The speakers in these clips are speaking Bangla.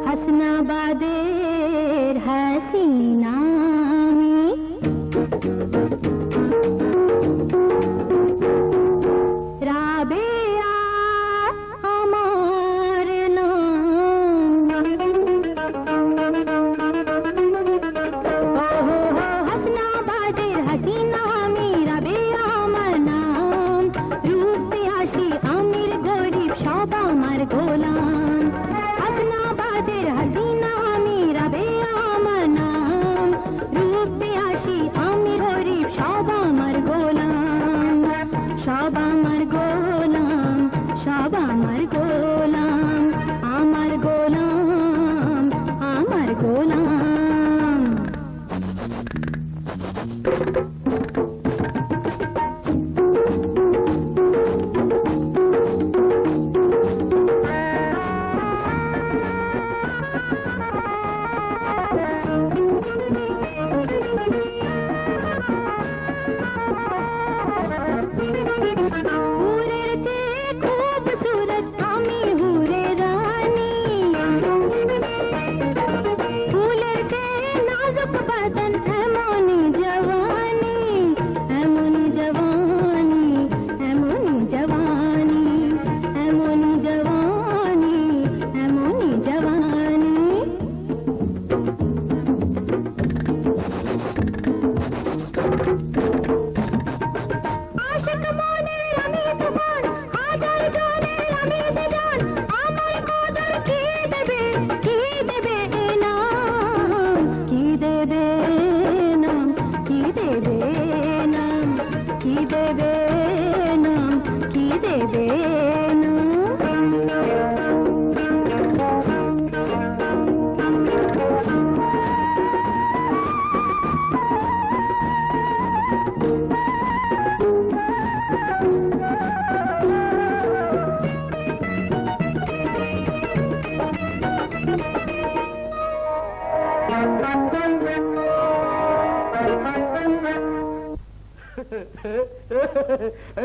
হাসনাবাদের হাসিনা রাবেয়া আমার নাম। হাসনাবাদের হাসিনা আমি রাবেয়া আমার নাম। রূপে আসি আমির গরিব সব আমার গোলাম। হাসনাবাদের হাসিনা আমি রাবেয়া আমার নাম। রূপে আসি আমি গরিব সব আমার গোলাম। সব আমার গোলাম, সব আমার গোলাম, আমার গোলাম, আমার গোলাম।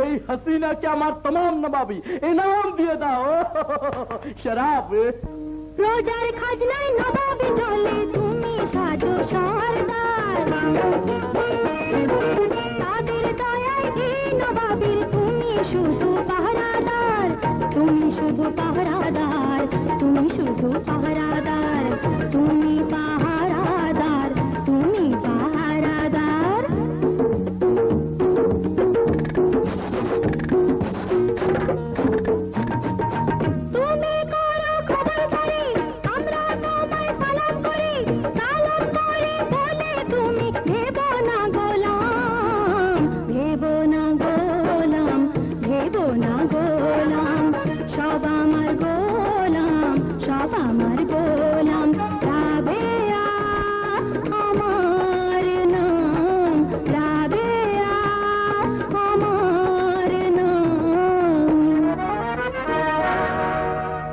এই হাসিনাকে আমার तमाम নবাবি ইনাম দিয়ে দাও। শরাব রোজার খাজনায় নবাবি চলে তুমি সাজো সরদার। তাদের দয়ায় এই নবাবির তুমি শুধু পাহারাদার। তুমি শুধু পাহারাদার, তুমি শুধু পাহারাদার, তুমি পাহারাদার, তুমি পাহারাদার। তুমি করো খবরদারি, আমরা তোমায় সালাম করি। সালাম করে বলে তুমি ভেবো না গোলাম, ভেবো না গোলাম, ভেবো না গোলাম। সব আমার গোলাম, সব আমার